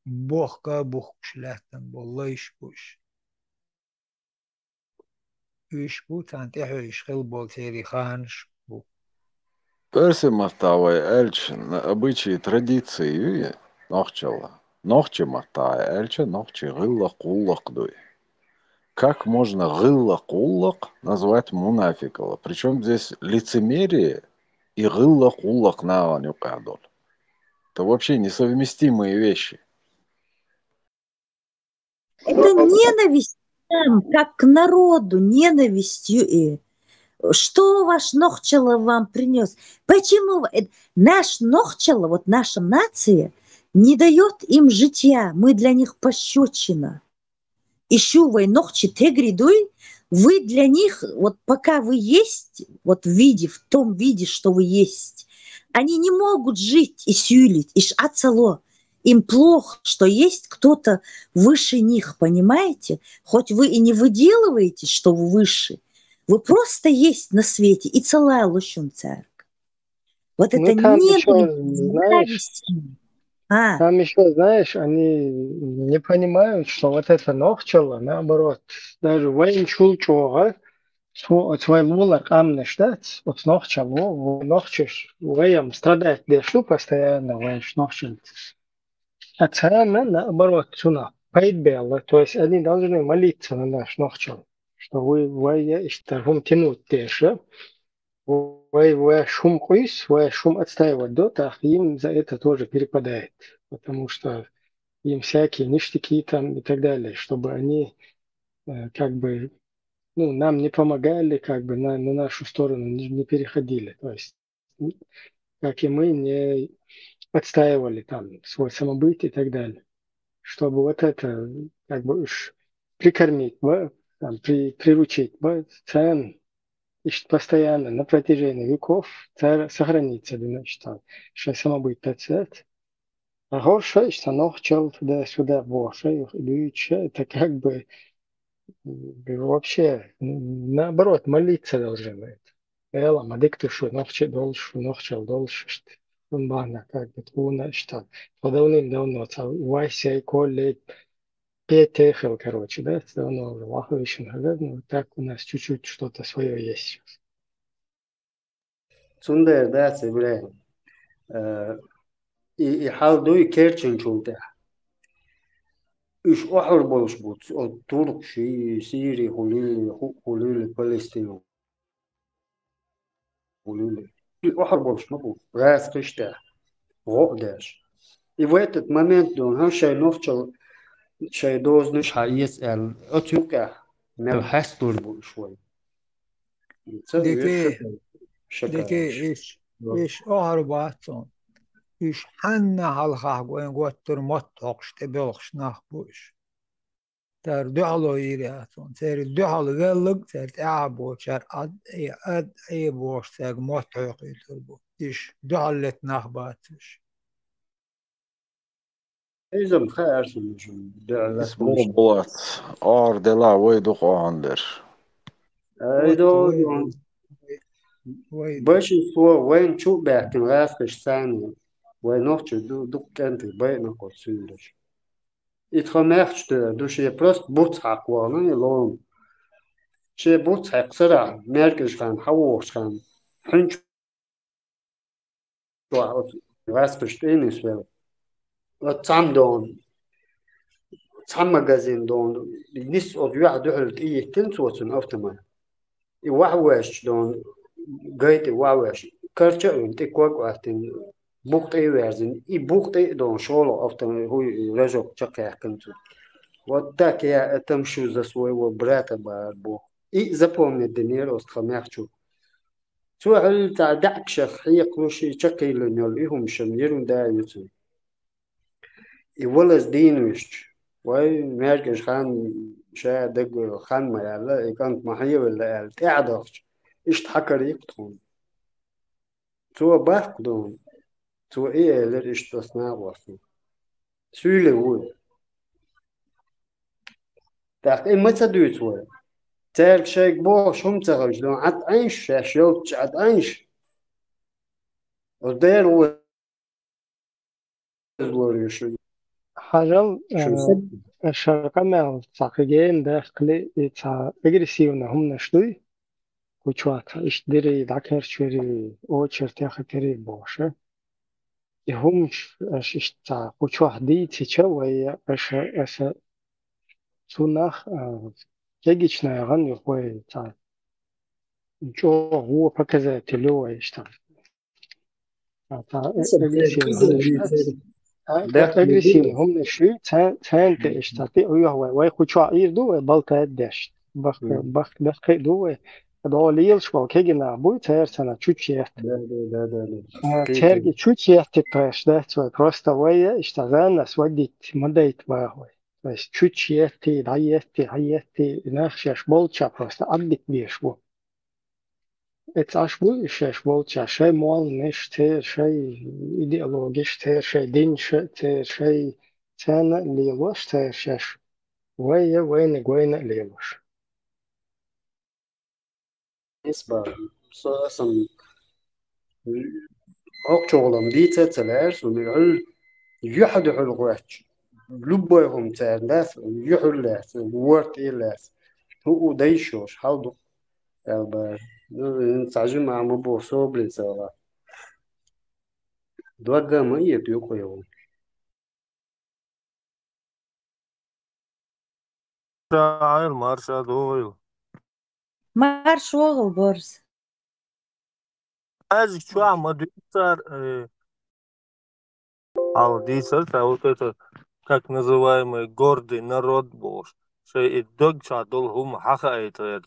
bohka buhkuş lähtän bolla işbuş. Işbu tant iş xil bol seri xanş bu. Персиматавай эльч обычаи традиции юе нохчала. Нохчи матай эльча нохчи гылла куллак дуй. Как можно гылла куллак назвать мунафикала? Причем здесь лицемерие и гылла куллак на нюкадол. Это вообще несовместимые вещи. Это ненависть к нам, как к народу, ненавистью. Что ваш Нохчала вам принес? Почему наш Нохчала, вот наша нация, не дает им житья? Мы для них пощечина. Ищу вы Нохчи Тегридуй, вы для них, вот пока вы есть, вот в том виде, что вы есть, они не могут жить и сюлить, и ацало. Им плохо, что есть кто-то выше них, понимаете? Хоть вы и не выделываете, что вы выше, вы просто есть на свете, и целая лощун церковь. Вот это ненависть. Там еще, знаешь, они не понимают, что вот это Нохчала, наоборот, даже военчул чога, свой лулак амнештат, вот Нохчалу, Нохчиш, воем страдать дешу постоянно, военч Нохчал. А царана, наоборот, цуна, пайдбелла, то есть они должны молиться на наш Нохчал, что вы штархум тянуть деша, вы шум куис, вы шум отстаивать до, так им за это тоже перепадает, потому что им всякие ништяки там и так далее, чтобы они как бы, ну, нам не помогали, как бы на нашу сторону не переходили, то есть как и мы не отстаивали там свой самобыт и так далее, чтобы вот это как бы уж прикормить, там, приручить, цен, и постоянно на протяжении веков сохранится, значит, что самобыт тацет. А горше, что нохчал туда-сюда, больше, это как бы вообще наоборот молиться должны. Эла, мадиктушу, нохчал дольше, он бана, как бы, туна, что давным-давно, вайся и коллег, петехел, короче, да, давно уже, лаховищен, вот так у нас чуть-чуть что-то свое есть сейчас. Sunday that's Ibrahim. يحاولوا يكيرتشن شولته. إيش أحر بولش بوت الطرق شيء سيري خليل فلسطين خليل أحر بولش مبو راس قشته غقداش. يوقت момент دون هم شيء نفشل شيء دوز نش هيسأل أتوقع مل حستور بول شوي. ديكي إيش أهرباتون إيش حنا هالخاق وين قوتر مطقش تبلغش نخبوش تر دعلو يرياتون تر دعلو قلق تر تعبو تر أد أي بوش تر مطعق يتربو إيش دعلت نخباتش إذا مخير اسمه بوات آر دلا ويدو قاندر أيضا باش يسوى وين شو بيحكم رافقش ثاني وين نوتش دو كانت بينا قصيرش يتخمخش دوش يبرست بوتحق وانا يلون شي بوتحق سرع مركز خان حوش خان حنش Rasputin wel. Wat tam don. Tam magazin don. Nis od yuad duhult iye tint watun oftama. I wahwash don. Gait I wahwash. Karcha unt ikwak wahtin. Bucht I werzin. I bucht I don sholo oftama hui rajok chakaya kantu. Вот так я отомщу за своего брата барбо. И запомни, Даниэль, остхамяхчу. سؤال تاع دعكشخ يقوشي شكي لنيول إهم شميرون دايوتو يولز دينوش واي ميركش خان شا دق خان ما يلا يكانت محيي ولا يلا تعدخش إيش تحكر يقطون تو باخدون تو إيه لر إيش تصنع واسو سؤال هو تاق إيه ما تدويت ولا تارك شيك بوش هم تغلج لون عد عيش شاشوت عد عيش ودير هو شو حاجة سد الشركة مع ساقيين داخل تا أجريسيون هم نشدوي وشوات إيش دري ذكر شوري أو شرطة خطري باشه هم إيش تا وشوات دي تيجا ويا إيش سوناخ يجيش نايغان يقوي تا جو هو بكذا تلو إيش تا أجريسيون هم نشدوي أجريسيون هم نشوي تان تشتاتي أيوه واي خوشوا يردو بالك دشت بخ دو دوليل شو كيجنا بوي تير سنة تشوتشيت تيرجي تشوتشيت تبرش ده سو просто ويا اشتغلنا سوديت مديت باهوي بس تشوتشيت هايتي نخشش بولشا просто أبدت بيشبو اتعشبو إيش بولشا شيء مال مش تير شيء إيديولوجيش تير شيء دين تير شيء تانا ليلوش تير شش ويا وين ليلوش نسبة أصلا أقشغلهم دي تتلعش ونقول يحدح الغواتش لبهم تالاف يحلاف وورت إلاف هو دايشوش حاضو أبا نتعجم مع مبو صوبلي سوا دوغا ما يبيوكو يوم عايل مارشا دويل Марш оғыл борс. Азик что модуляцию аудисер, а вот это как называемый гордый народ бож, что и дог чадол хум хаха это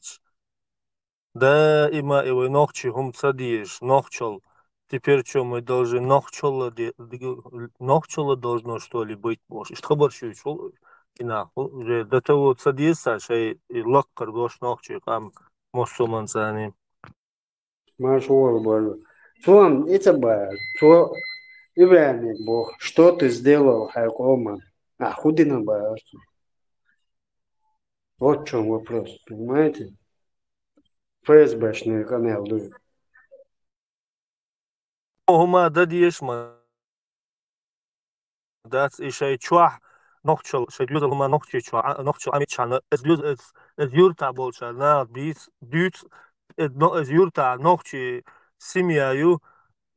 да има его ногчи хум цадиеш ногчол. Теперь что мы должны ногчола должно что ли быть бож. И что больше что и нахуй до того цадиеса, что и локкар бож ногчи кам мусульман за ним. Марш оғыл бору. Суам, это бар. Су Ибрahim, Бог, что ты сделал, Хайкоман? А худина бар. Вот в чем вопрос, понимаете? ФСБшный канал дует. هما داديش ما دات إشي تشوح نقشل شديد هما نقشي تشوح نقشل عمي تشان از يورتا بولشا نا بيس ديت از يورتا نقشي سيميايو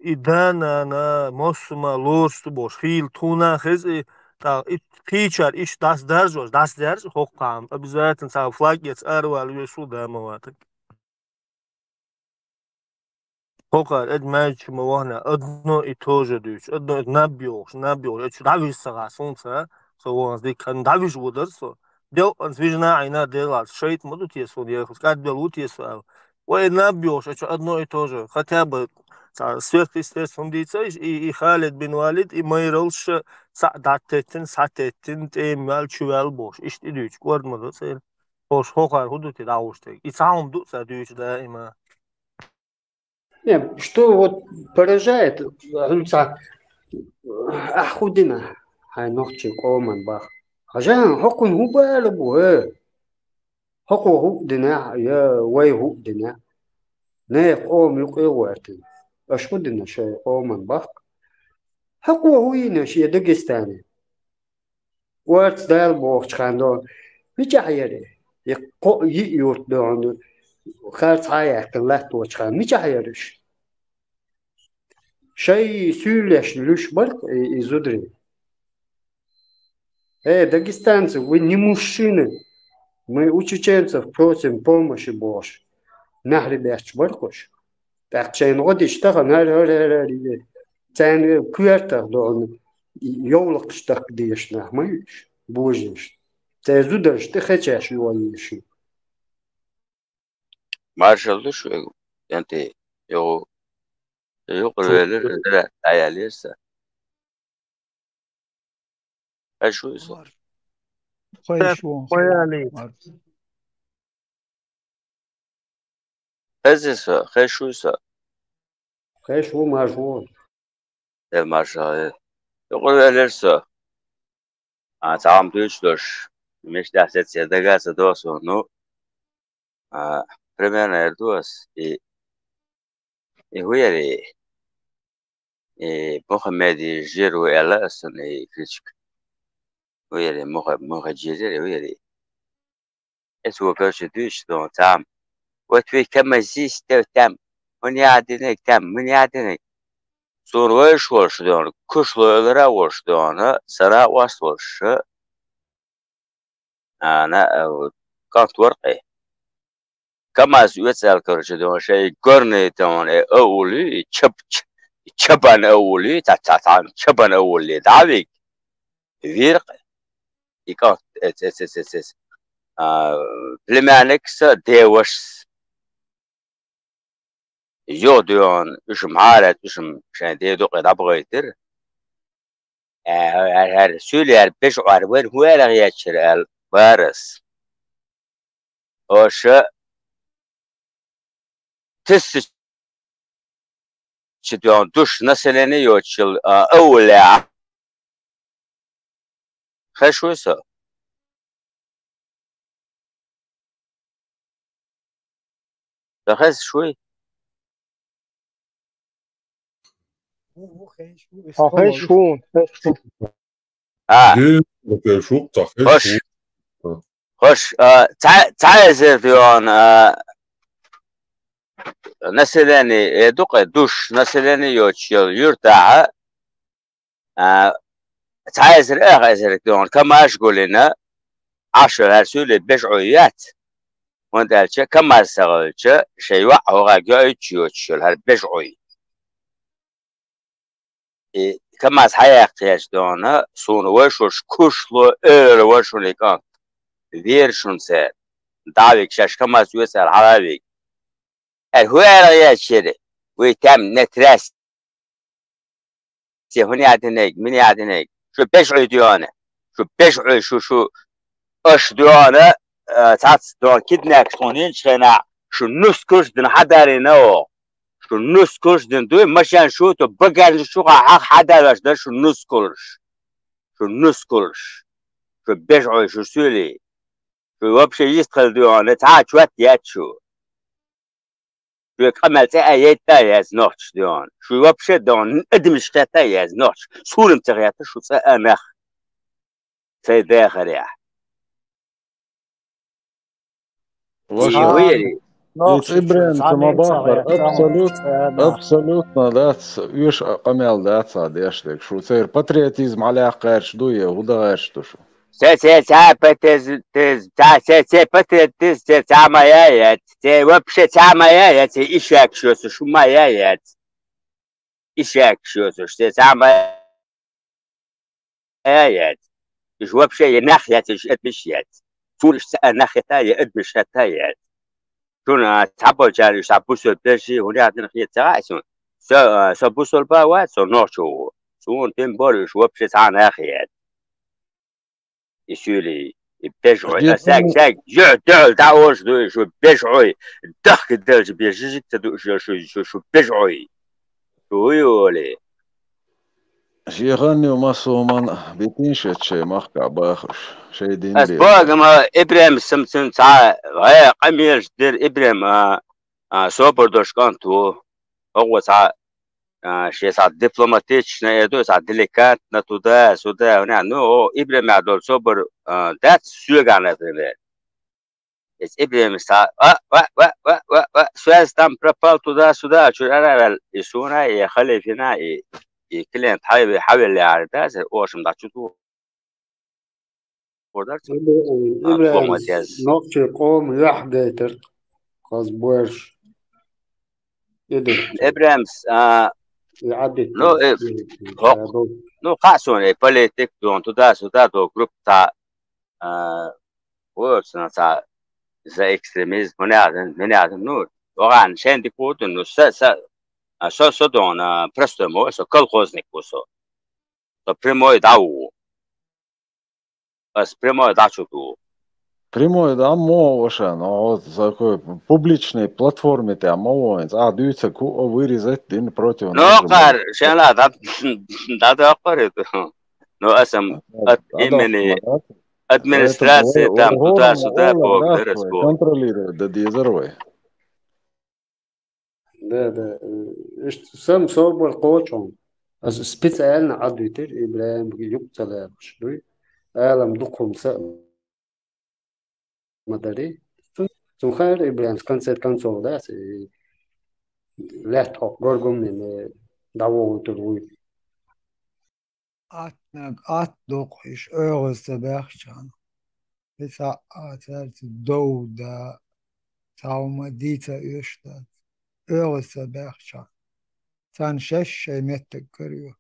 إدانا نا موسما لورست بوش خيل تونا خز تا فيتشر إيش داس درج حقام обязательно سا فلاجيت أروال يشو دامواتك Покар эдмэч мована одно и то же дюч одно набьёшь это давишь сага солнце so он здесь kan давишь водор so дел звижна айна делал шейт модут есть он я сказать белут есть ой набьёшь это одно и то же хотя бы сверхъестественным дийца и Халид бин Валид и Майролш сатеттин темел чувел бош ишти дюч көрмөдө сен бош хокар худути дауштек и сам дуца дюч да има. Нет, что вот поражает, ахудина, хай ногчи коман бах. Ажан хокун хубал бу, хоку худина, я вай худина. Не ком юкеватин. Ашхудина шай коман бах. Хоку хуина ши Дагестане. Варт дал бох чхандо. Мичаяре. يق يورد عنده خالص هاي كلات وشخان مش هيرش شيء سيولش لوش برك изудрي. Дагестанцы, вы не мужчины. Мы у чеченцев просим помощи Божьей. Нахребящ баркош. Так чейн годиш тага нар тен квертах дон ёлок штак деш нахмыш Божьиш. Те зудаш ты хочешь его ещё. Marshall şu yani yok öyle ayarlarsa. Kaçıyorsa. Kızısa, kaçıyorsa. Kaçıyor marşal. Marshall. Yok öyleyse. Tamam diyorlar. Меш да се дага се досо, но примерно ердуас и хуяри Мохаммеди жиру эласын и кричк. Хуяри мохаджири хуяри. Es وقاش دوش دون تام. وتوي كما زيس تام. من يعدنك تام من يعدنك. Sonra وش دون كشلو وش دون سرا وش أنا كانت ورقي كما يسأل كرشدون شيء قرني دون أولي تشبان أولي تعان تشبان أولي دعويك فيرق يكانت بلمانكس ديوش يودون إشم عارت إشم شان ديدو قد أبغيتر هر سولي بيش عروين هو لغيتشر بارس وش تس شدون دوش نسلني يوتشل أولى خشوسة تخس شوي خشون خش خش تعال ديون نسلني دق دوش نسلني يوتشل يرتاح تعال أغازر ديون كما أشقول لنا 10 هرسول بجعيات وانت هالشيء كما سغلش شيء وعوغا يوتشل هالبجعي كما حياة قياش دونا صون وشوش كشلو وشو لكان فيرشون سير دعوك شاش كما سويسر عربي الهوية ريال شيري ويتم نتراس هوني عدنيك مني عدنيك شو بشعي ديانا شو بشعي شو اش ديانا تعطس دوان كدناك صونين شخنا شو نسكش دن حداري نو شو نسكش دن دوي مشان شو تو بقال شو حق حدارش ده شو نسكش شو بشعي شو سولي شو وبشي يستخل ديانا تعال شوات ياتشو شو كمل تأييد تايز نوش ديان شو وبشي دون ادمش تايز نوش سولم تغيات شو سأمخ في داخل يا Абсолютно, да. Юж камел, да, садешник. Шуцер патриотизм аля кэрш дуе, удаеш тушу. патриотизм моя, те вообще моя, те ишак шосу, шу моя, ишак шосу, что самая, иш вообще нахьят, иш отмещать. Фурш нахьятая, отмещатая. شون تابو جاری شابوسول بشی هونی عدن خیلی تاعشون شابوسول باوات سو نوشو سون تیم باریش وبشه تان خیلی يسولي بجعوي ساك دول داوش دو شو بجعوي دخك دلج بيجيك تدو شو بجعوي شو يولي شيغاني وما صومان بيتنش شيء مخكع باخش شيء دين اسبوع ما ابراهيم سمسن تاع هي قميش دير ابراهيم سوبر دوشكانتو هو تاع شيء تاع دبلوماتيش نيدو تاع ديليكات نتودا سودا هنا نو ابراهيم عدول سوبر دات سوغانا فيلم Ibrahim sta Suez tam propal تуда شو أنا السونا يخلي فينا كلين حاول يعرف وش مدعشتو قدرت إبراهيم ممتاز نقش قوم يح جيتر خاص بورش يدر إبراهيم يعدي no قاسون politik دون تدا دو جروب تا words تا زي extremism من هذا نور وغان شين دي كود إنه سو دون برستمو سو كل خوزنك وسو تو بريمو يدعو بس بريمو يدعشو Primo je da mo ošano, za koje publične platforme te mo, a dujce ku vyrizet din protiv No قار شان لا دا قريت no اسم имени администрация там туда درسكو контролирует да дизервай. ده سام صوب القوچون از سبيциально عدويتر إبراهيم يقتل شدوي عالم دقهم سأل مدري ثم خير إبراهيم كان صودا لا تحق قرقم من دعوه تروي At dokhish öğüz tabakçan. Bisa atar doğuda tavma dita üştat. Öğüz tabakçan. Sen şey mettek görüyor.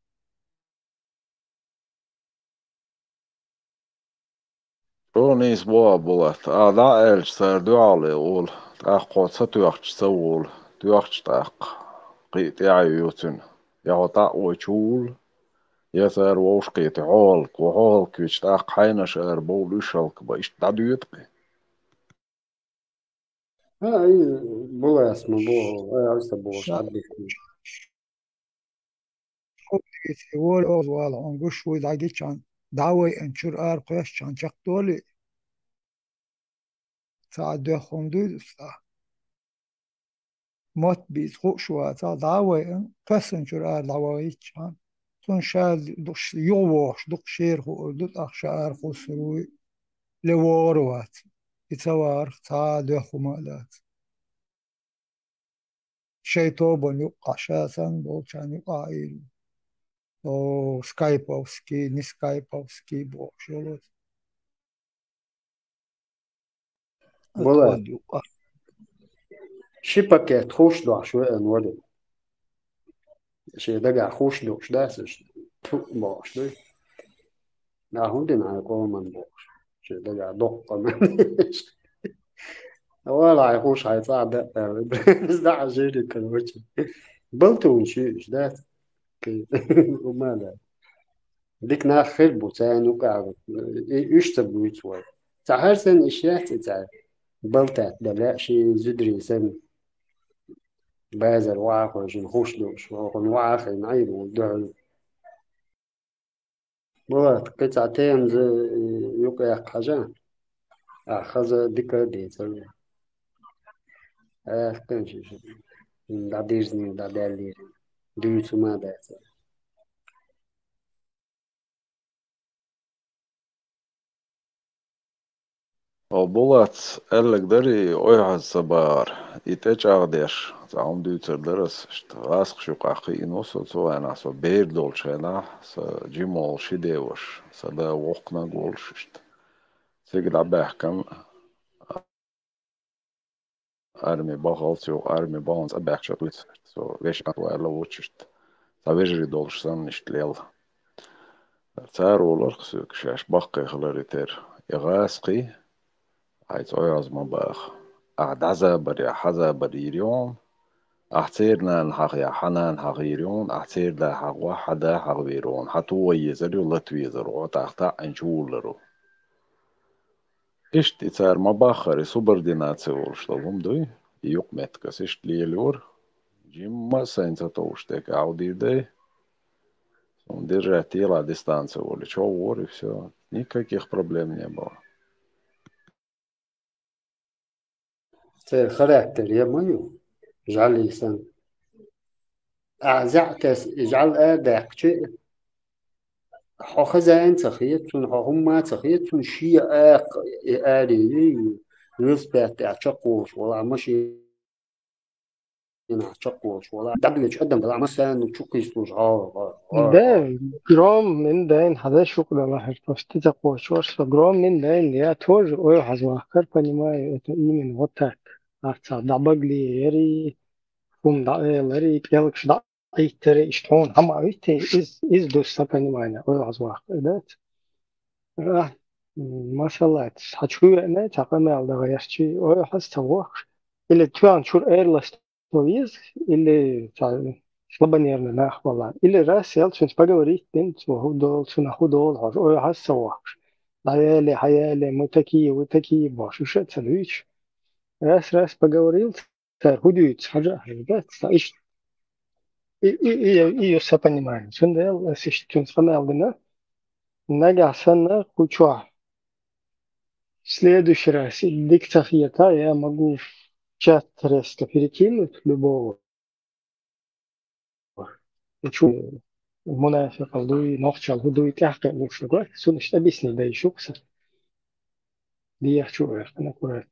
Ronis boabulat, da elç ser duale ol, ta qotsa tuaqç sawul, tuaqç taq. Qit yayutun. Ya ta ochul. يسار ووشقيت عولك وعولك يشتاق حين شار بول يشلك بايش تعديتك هاي بولا اسمه بو عايزة بوش عدي يقول أوز والله أنقش ويدعي كان دعوي أنشر أرقش كان شقتولي ساعد خمدود موت بيت خوشوا تا دعوي قس أنشر دعوي كان تون شاد دش يووش دقشير خو دت أخشار خو سروي لوروات يتوار تا دخو مالات شيء توبون يقع شاسن بو كان يقع إيل أو سكايبوفسكي نسكايبوفسكي بو شلوت بولا أتود يقع شبكة تخوش دو شوية نولد شيء دقع خوش دوش داسش باش دوي لا هندن على قوم باش شيء دقع دقة منش ولا يخوش هيصعد بس ده عجيني كان وجه بلتون شيء ده وما لا ديك ناخر بوتان وقاعد يشتب ويتوي تعهر سن اشياء تتعب بلتات بلا شيء زدري سن بازر واخر نخوش دوش واخر نعيب ودعو بوات قطعتين يوقع حاجة أخذ ديكا ديتر كان شيء دا ديرزني دا دالير ديوتو ما داتا Bulat ellik dari oyhaz sabar itech agdesh zaum düter daras vasq şu qaqi noso soana so beir dolchena sa jimol shidevosh sa da wokna golsht sigla bahkam armi bagal so armi bons abachot so vesh kan wala wuchst sa vejri dolshsan nicht lel tsar olur khsuk shash baqi khlariter yagasqi عايز أويز مباخ أعدزا بري حزا بريريون أحتيرنا نحق يا حنان حغيريون أحتير لا حق واحدة حغيرون حتو يزري ولا تويزرو تحتا أنشولرو إشت إتار مباخري سوبرديناتي ورشتلهم دوي يوق متكس إشت ليلور جيما سينتا توشتك عودي دي ودير تيلا ديستانسي ولي شو ور все никаких проблем не было خلاكتر يا مايو جعل لسان أعزعتس اجعل أداك شيء حخزا أنت خيتون هم ما تخيتون شيء آدي respect أشقوش ولا ماشي هنا أشقوش ولا دبلج قدم بلا مثلا شو يسوش ده جرام من دين هذا شغل الله تفت تقوى شورس فجرام من دين يا تور أو حزوا كربني ما يتأمين وتاك أرتا دبغلي يري فم دا يري كيلكش دا أي تري إشتون هم أيتي إز دوس سبني ما أنا أو حزوا ده ما شاء الله هتشوي أنا تقام على غيرتي أو حس توقع اللي توان شور إيرلست تويز اللي شلبن يرنا ناخ والله اللي راس يل شنت بقوري تنت وهو دول شنو دول هاش أو حس توقع عيالي حيالي متكي باش وش تسويش راس بقوري تر هدوت حاجة هيبات إيش إيه سبني معي شن ده سيش شنت فما عندنا نجح سنة كوشوا Следующий раз диктофията я могу в чат резко перекинуть любого. Учу منافق الدوي نقشل هدوي تحقق مشروع سنشت أبيسني ده يشوفه دي يحشو أنا كورت